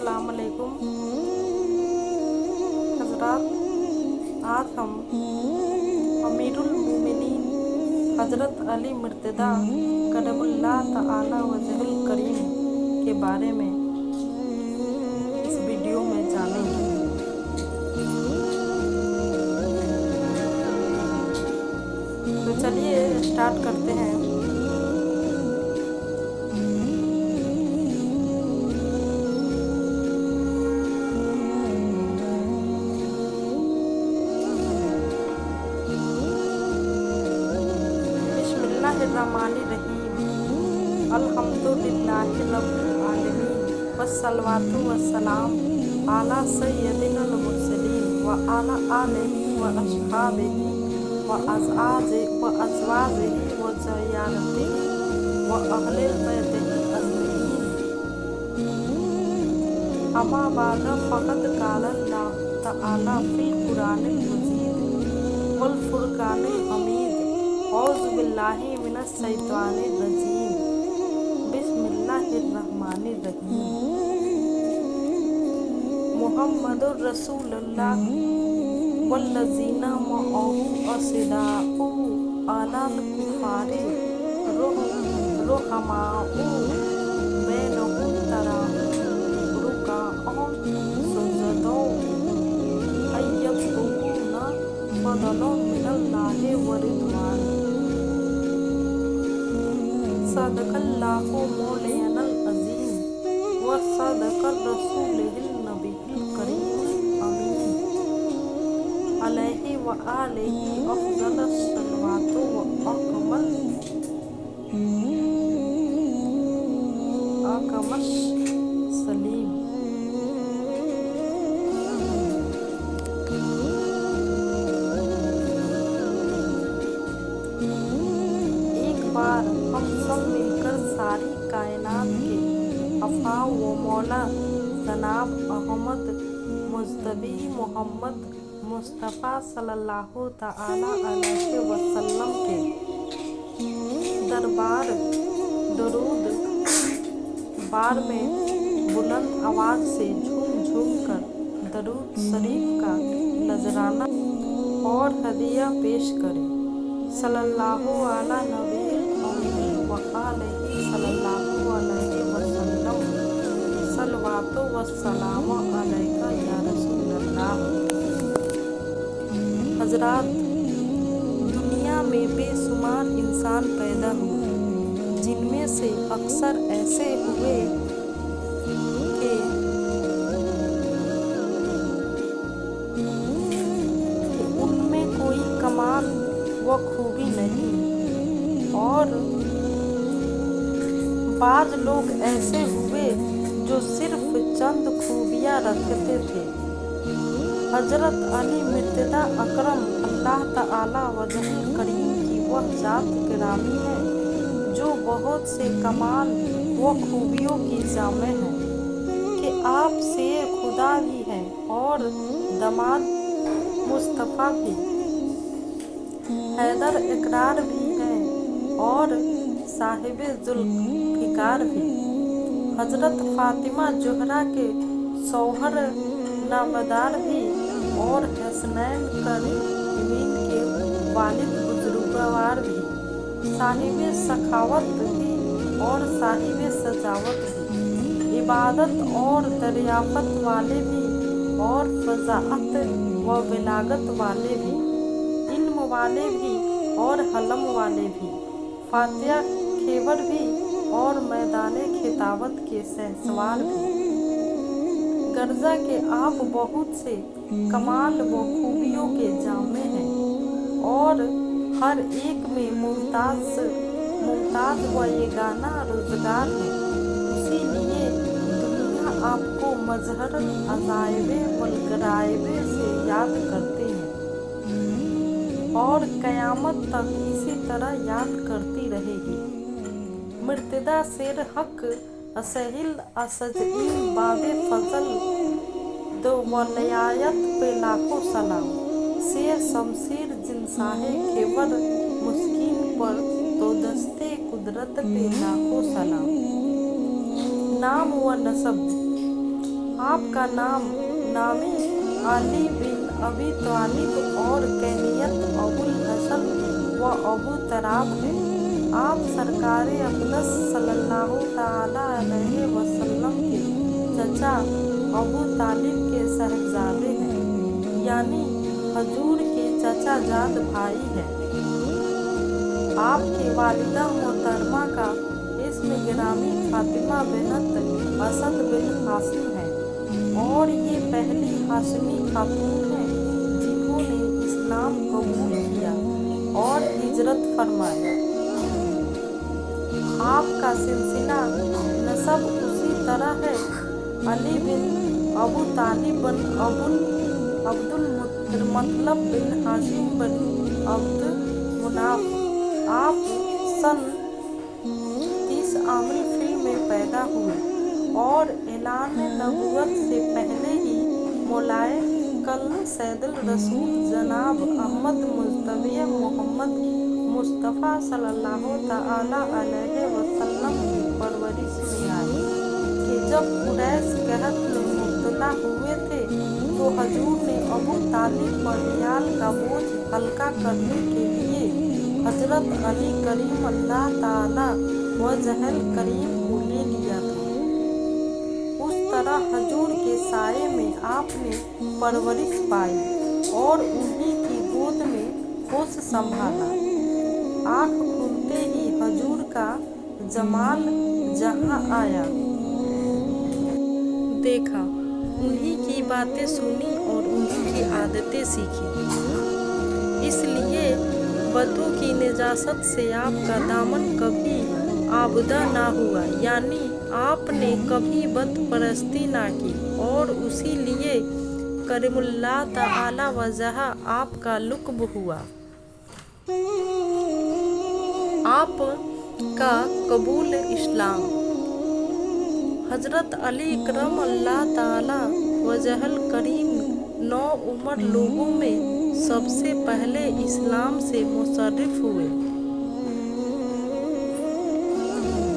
अस्सलाम वालेकुम हजरात। आज हम अमीरुल मोमिनीन हजरत अली मुर्तज़ा करमुल्लाह तआला वजहुल करीम के बारे में इस वीडियो में जानेंगे। तो चलिए स्टार्ट करते हैं। बिस्मिल्लाहिर्रहमानिर्रहीम। अल्हम्दुलिल्लाहि रब्बिल आलमीन वस्सलातु वस्सलाम अला सय्यदिल मुरसलीन व अला आलिहि व अस्हाबिहि व अज़वाजिहि व ज़ुर्रिय्यतिहि व अहले बैतिहि अजमईन। अम्मा बाद फ़क़द क़ाला अल्लाहु तआला फ़िल क़ुरानिल मजीद वल फ़ुरक़ानिल हमीद। औज़ु बिल्लाहि मिनश शैतानिर रजीम। बिस्मिल्लाहिर्रहमानिर्रहीम। मुहम्मदुर रसूलुल्लाह वल्लज़ीना मअहू अशिद्दाउ अलल कुफ़ारि रुहमाउ बैनहुम तराहुम रुक्अन सुजदा यब्तगूना फ़ज़लन मिनल्लाहि व रिज़वान। सदक़ल्लाहु मौलानल अज़ीम व सदक़र रसूलिल नबिय्युल करीमुल अमीन अलैहि व आलिहि अफ़ज़लुस सलवातु व अकमस सलीम। एक बार हम सब मिलकर सारी कायनात के अफ़ा व मौला जनाब अहमद मुज्तबी मोहम्मद मुस्तफ़ा सल्लल्लाहु तआला अलैहि वसल्लम के दरबार दरूद बार में बुलंद आवाज़ से झूम झूम कर दरूद शरीफ का नजराना और हदिया पेश करें। सल्लल्लाहु अला नबील अमीन व आलिहि सल्लल्लाहु अलैहि वसल्लम। सलवातु वस्सलाम अलैका या रसूलल्लाह। हजरात, दुनिया में बेशुमार इंसान पैदा हुए, जिनमें से अक्सर ऐसे हुए कि उनमें कोई कमाल व खूबी नहीं, और बाज लोग ऐसे हुए जो सिर्फ चंद खूबियाँ रखते थे। हजरत अली मुर्तज़ा अकरम अल्लाह तआला वजहुल करीम की वह जात गिरामी है जो बहुत से कमाल व खूबियों की जामे है कि आप शेर खुदा भी हैं और दमाद मुस्तफ़ा भी, हैदर इकरार भी हैं और साहिबे जुल्फ़िकार भी, हजरत फ़ातिमा ज़हरा के शौहर नामदार भी और हसनैन करीमीन के वालिद बुजुर्गवार भी, साहिबे सखावत भी और साहिबे सजावत भी, इबादत और दरियाफ़त वाले भी और फ़ज़ाअत व बिलागत वाले भी, इल्म वाले भी और हलम वाले भी, फातिहा खेवर भी और मैदाने खिताबत के शहसवार भी। गर्जा के आप बहुत से कमाल व खूबियों के जामे हैं और हर एक में मुमताज़ व येगाना रोज़गार है। इसीलिए दुनिया आपको मज़हरल अज़ाइबे वल गराइबे से याद करते हैं और क़यामत तक इसी तरह याद करती रहेगी। मुर्तज़ा शेर हक असहिल असजईन बाबे फजल दो वलायत पे लाखों सलाम। शेर शमशीर जिनसाहे खेवर मुस्किन पर तो दस्ते कुदरत पे लाखों सलाम। नाम व नसब آپ کا نامی علی بن ابی طالب اور کنیت ابو الحسن و ابو تراب ہے۔ آپ سرکار اقدس صلی اللہ تعالی علیہ وسلم کے چچا ابو طالب کے صاحبزادے ہیں، یعنی حضور کے چچا زاد بھائی ہیں۔ آپ کی والدہ محترمہ کا اسم گرامی فاطمہ بنت اسد بن ہاشم ہے اور یہ پہلی ہاشمی خاتون ہیں جنہوں نے اسلام قبول کیا اور ہجرت فرمایا۔ آپ کا سلسلہ نسب اسی طرح ہے: علی بن ابو طالب بن عبد المطلب بن ہاشم بن عبد مناف۔ آپ سن 30 عام الفیل میں پیدا ہوئے اور اعلان نبوت سے پہلے ہی مولائے کل سید الرسول جناب احمد مجتبی محمد مصطفیٰ صلی اللہ تعالی علیہ وسلم کی پرورش میں آئی کہ جب قریش قحط میں مبتلا ہوئے تھے تو حضور نے ابو طالب پر عیال کا بوجھ ہلکا کرنے کے لیے حضرت علی کریم اللہ تعالی وجہہ کریم کو لے لیا تھا۔ اس طرح حضور کے سائے میں آپ نے پرورش پائی اور انہی کی گود میں ہوش سنبھالا۔ آنکھ کھلتے ہی حضور کا جمال جہاں آیا، دیکھا، انہی کی باتیں سنی اور انہی کی عادتیں سیکھی۔ اس لیے بدو کی نجاست سے آپ کا دامن کبھی آبدہ نہ ہوا، یعنی آپ نے کبھی بت پرستی نہ کی، اور اسی لیے کریم اللہ تعالی وجہہ آپ کا لقب ہوا۔ آپ کا قبول اسلام: حضرت علی کرم اللہ تعالی وجہہ کریم نوعمر لوگوں میں سب سے پہلے اسلام سے مشرف ہوئے۔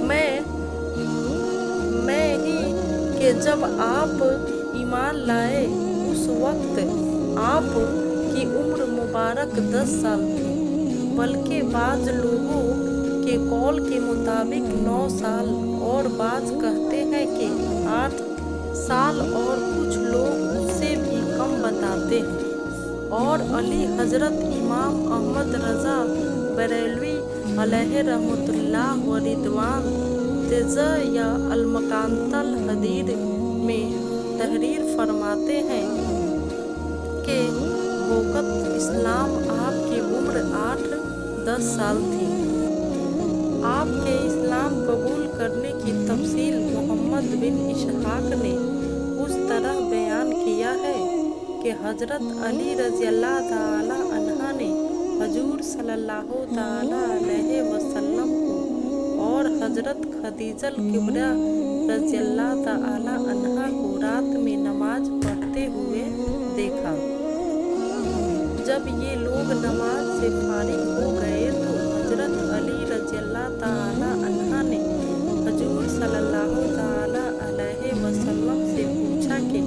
میں ہی کہ جب آپ ایمان لائے اس وقت آپ کی عمر مبارک 10 سال تھی، بلکہ بعض لوگوں کے قول کے مطابق 9 سال، اور بعض کہتے ہیں کہ 8 سال، اور کچھ لوگ اس سے بھی کم بتاتے ہیں۔ اور علی حضرت امام احمد رضا بریلوی علیہ رحمۃ اللہ و رضوان تجزیہ المکانۃ الحدید میں تحریر فرماتے ہیں کہ بوقت اسلام آپ کی عمر 8-10 سال تھی۔ آپ کے اسلام قبول کرنے کی تفصیل محمد بن اسحاق نے اس طرح بیان کیا ہے کہ حضرت علی رضی اللہ تعالی عنہ نے حضور صلی اللہ تعالی علیہ وسلم کو اور حضرت خدیجہ الکبریٰ رضی اللہ تعالی عنہا کو رات میں نماز پڑھتے ہوئے دیکھا۔ جب یہ لوگ نماز سے فارغ ہو گئے تو حضرت علی رضی اللہ تعالی عنہ نے حضور صلی اللہ تعالی علیہ وسلم سے پوچھا کہ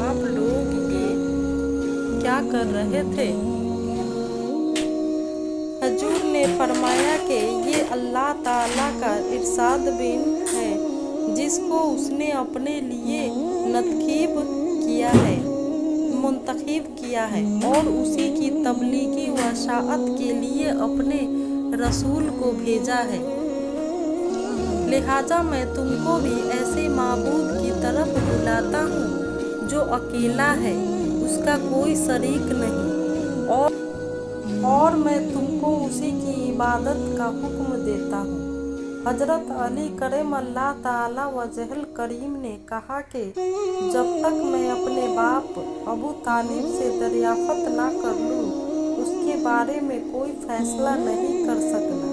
آپ لوگ یہ کیا کر رہے تھے؟ حضور نے فرمایا کہ یہ اللہ تعالیٰ کا ارشاد ہے جس کو اس نے اپنے لیے منتخب کیا ہے اور اسی کی تبلیغی و اشاعت کے لیے اپنے رسول کو بھیجا ہے۔ لہٰذا میں تم کو بھی ایسے معبود کی طرف بلاتا ہوں جو اکیلا ہے، اس کا کوئی شریک نہیں، اور میں تم کو اسی کی عبادت کا حکم دیتا ہوں۔ حضرت علی کرم اللہ تعالی وجہہ کریم نے کہا کہ جب تک میں اپنے باپ ابو طالب سے دریافت نہ کر لوں اس کے بارے میں کوئی فیصلہ نہیں کر سکتا،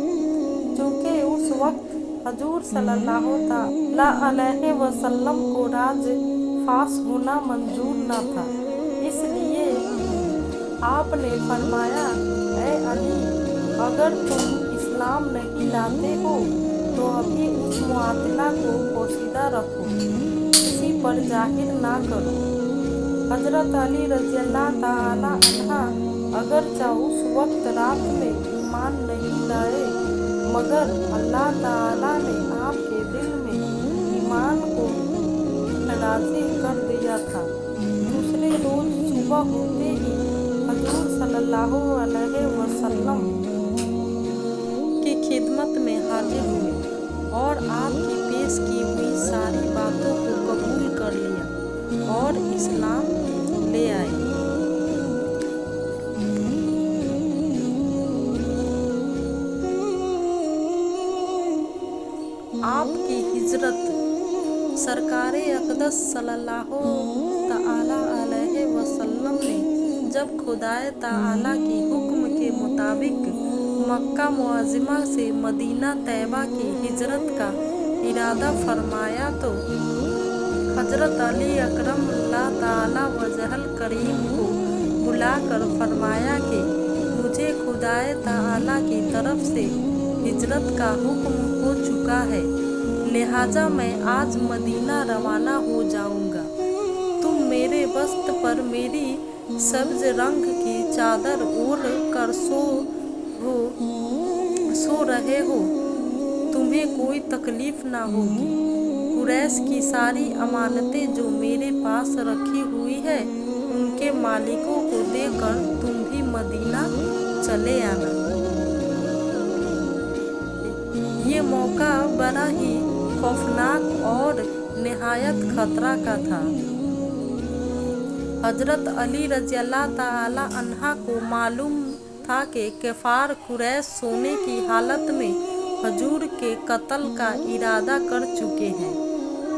چونکہ اس وقت حضور صلی اللہ تعالی علیہ وسلم کو راز فاش ہونا منظور نہ تھا۔ اس لیے آپ نے فرمایا، اے علی، اگر تم اسلام نہیں لاتے ہو تو ابھی اس معطلہ کو پوشیدہ رکھو۔ اسی पर जाहिर ना करो। हजरत अली रज़ी अल्लाह ताला अन्हा अगरचा उस वक्त रात में ईमान नहीं लाए, मगर अल्लाह ताला ने आपके दिल में ईमान को नाज़िल कर दिया था। दूसरे रोज सुबह होते ही हजूर सल्लल्लाहु अलैहि वसल्लम की खिदमत में हाजिर हुए और आपकी पेश की हुई सारी बातों को कबूल कर लिया और इस्लाम ले आए। आपकी हिजरत सरकारे अक़दस सल्लल्लाहु ताला अलैहि वसल्लम ने जब खुदाए ताला की हुक्म के मुताबिक मक्का मुअज़्ज़मा से मदीना तैयबा की हिजरत का इरादा फरमाया तो हजरत अली अकरम अल्लाह ताला वजहल करीम को बुलाकर फरमाया कि मुझे खुदाए ताला की तरफ से हिजरत का हुक्म हो चुका है, लिहाजा मैं आज मदीना रवाना हो जाऊंगा। तुम मेरे वस्त पर मेरी सब्ज रंग की चादर ओढ़ कर सो रहे हो, तुम्हें कोई तकलीफ ना होगी। कुरैश की सारी अमानतें जो मेरे पास रखी हुई है उनके मालिकों को देकर तुम भी मदीना चले आना। ये मौका बड़ा ही खौफनाक और निहायत खतरा का था। हजरत अली रज़ी अल्लाह ताला अन्हा को मालूम था कि कफ़ार कुरैश सोने की हालत में हजूर के कत्ल का इरादा कर चुके हैं,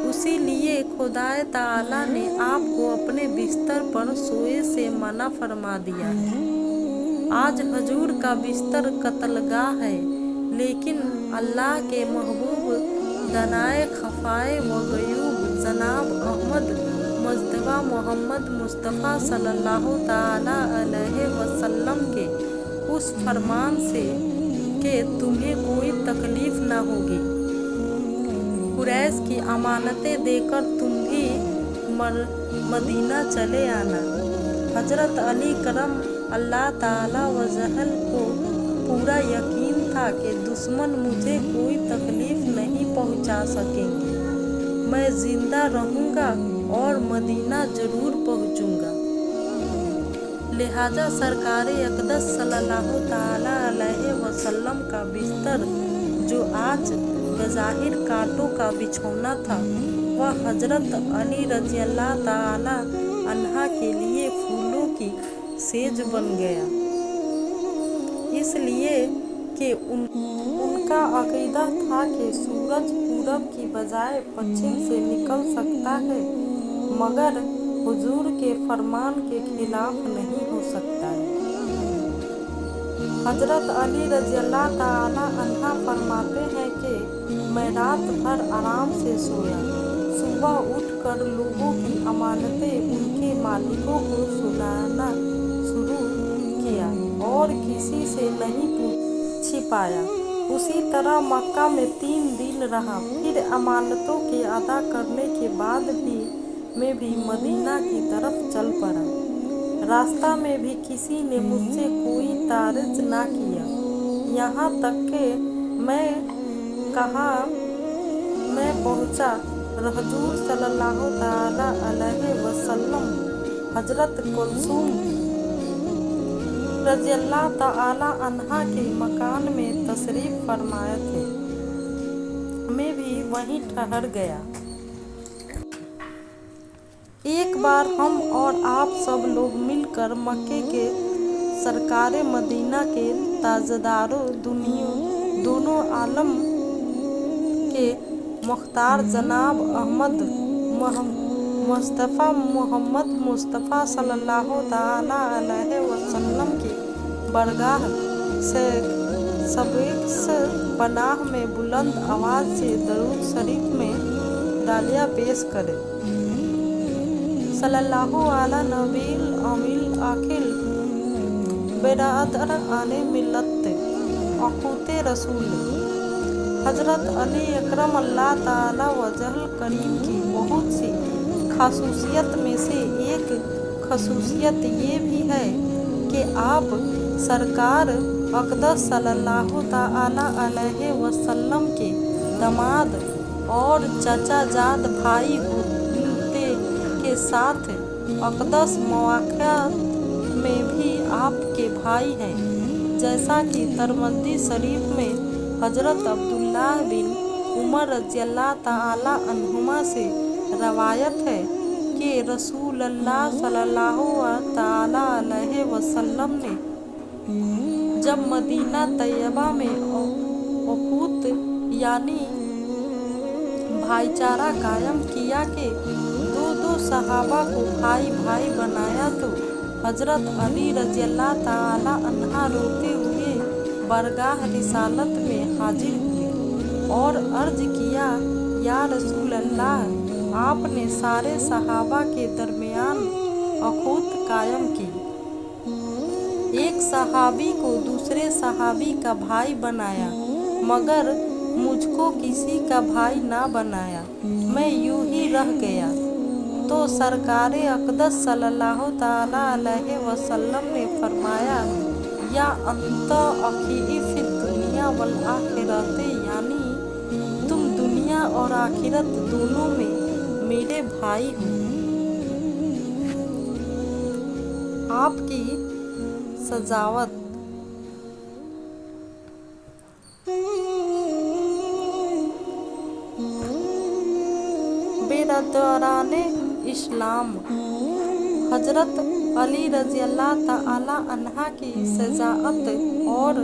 उसी लिए खुदाए ताला ने आपको अपने बिस्तर पर सोए से मना फरमा दिया है। आज हजूर का बिस्तर कत्लगाह है, लेकिन अल्लाह के महबूब दनाए खफाए व गयूब जनाब अहमद मुस्तफ़ा मोहम्मद मुस्तफ़ा सल्लल्लाहु ताला अलैहि वसल्लम के उस फरमान से कि तुम्हें कोई तकलीफ ना होगी, कुरैश की अमानतें देकर तुम भी मदीना चले आना। हजरत अली करम अल्लाह ताला वजहल को पूरा यकीन था कि दुश्मन मुझे कोई तकलीफ नहीं पहुंचा सकेंगे, मैं जिंदा रहूंगा और मदीना जरूर पहुंचूंगा। लिहाजा सरकारे अक़दस सल्लल्लाहु ताला अलैहि वसल्लम का बिस्तर, जो आज बज़ाहिर कांटों का बिछौना था, वह हजरत अली रज़ी अल्लाह ताला अन्हा के लिए फूलों की सेज बन गया, इसलिए कि उनका अक़ीदा था कि सूरज पूरब की बजाय पश्चिम से निकल सकता है, मगर हुजूर के फरमान के खिलाफ नहीं हो सकता है। हजरत अली रज़ी अल्लाह ताला अन्हा फरमाते हैं कि मैं रात भर आराम से सोया, सुबह उठकर लोगों की अमानतें उनके मालिकों को सुनाना शुरू किया और किसी से नहीं छिपाया। उसी तरह मक्का में 3 दिन रहा, फिर अमानतों के अदा करने के बाद मैं भी मदीना की तरफ चल पड़ा। रास्ता में भी किसी ने मुझसे कोई तारिज ना किया, यहाँ तक कि मैं पहुँचा। हजूर सल्लल्लाहु ताला अलैहि वसल्लम हजरत कुलसूम रज़ी अल्लाह ताला अन्हा के मकान में तशरीफ फरमाए थे। मैं भी वहीं ठहर गया। एक बार हम और आप सब लोग मिलकर मक्के के सरकारे मदीना के ताजदारों दोनों आलम के मुख्तार जनाब अहमद मुस्तफ़ा मोहम्मद मुस्तफ़ा सल्लल्लाहु ताला अलैहि वसल्लम की बरगाह से सबेक्स पनाह में बुलंद आवाज़ से दरूद शरीफ में डालिया पेश करे। सल्लल्लाहु अला नबील अमील आखिल बेरादर आने मिल्लत अखूते रसूल। हजरत अली अकरम अल्लाह ताला वजहल करीम की बहुत सी खासूसियत में से एक खसूसियत ये भी है कि आप सरकार अक़दस सल्लल्लाहु ताला अलैहि वसल्लम के दामाद और चचाजाद भाई होते के साथ अक़दस मवाक़िअत में भी आपके भाई हैं, जैसा कि तिरमिज़ी शरीफ में हज़रत अब्दुल्लाह बिन उमर रज़ियल्लाहु ताला अन्हुमा से रवायत है कि रसूलुल्लाह सल्लल्लाहु ताला अलैहि वसल्लम ने जब मदीना तैयबा में अखूत यानी भाईचारा कायम किया कि दो सहाबा को भाई भाई बनाया, तो हज़रत अली रज़ियल्लाहु ताला अन्हा रोते हुए बरगाह रिसालत में हाजिर हुए और अर्ज किया, या रसूल अल्लाह, आपने सारे सहाबा के दरमियान अखूत कायम की, एक सहाबी को दूसरे सहाबी का भाई बनाया, मगर मुझको किसी का भाई ना बनाया, मैं यूं ही रह गया। तो सरकारे अक़दस सल्लल्लाहु ताला अलैहि वसल्लम ने फरमाया, या अंत अखी फिद दुनिया वल आखिरत, यानी तुम दुनिया और आखिरत दोनों में मेरे भाई हो। आपकी सजावत बेरदराने इस्लाम हज़रत अली रज़ियल्लाहु ताला अन्हा की शजाअत और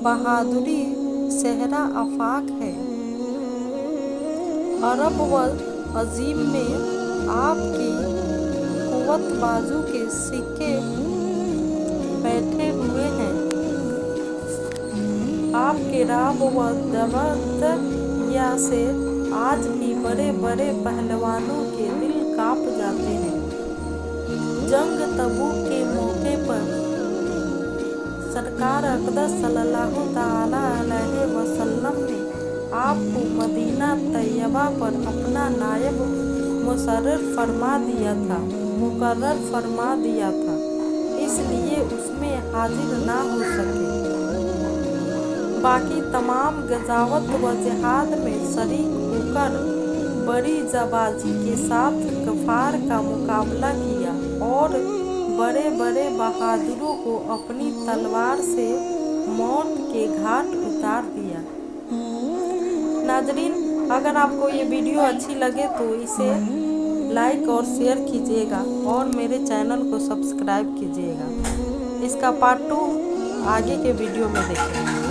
बहादुरी सहरा आफाक है। अरब व अजीम में आपकी कुव्वत बाजू के सिक्के बैठे हुए हैं। आपके राब व दबदया से आज भी बड़े बड़े पहलवानों के दिल कांप जाते हैं। जंग तबूक के मौके पर सरकार अक़दस सल्लल्लाहु ताला अलैहि वसल्लम ने आपको मदीना तैयबा पर अपना नायब मुकर्रर फरमा दिया था, इसलिए उसमें हाजिर ना हो सके। बाकी तमाम गज़ावत व जिहाद में शरीक होकर बड़ी जाबाजी के साथ कफ़ार का मुकाबला किया और बड़े बड़े बहादुरों को अपनी तलवार से मौत के घाट उतार दिया। नाज़रीन, अगर आपको ये वीडियो अच्छी लगे तो इसे लाइक और शेयर कीजिएगा और मेरे चैनल को सब्सक्राइब कीजिएगा। इसका पार्ट 2 आगे के वीडियो में देखेंगे।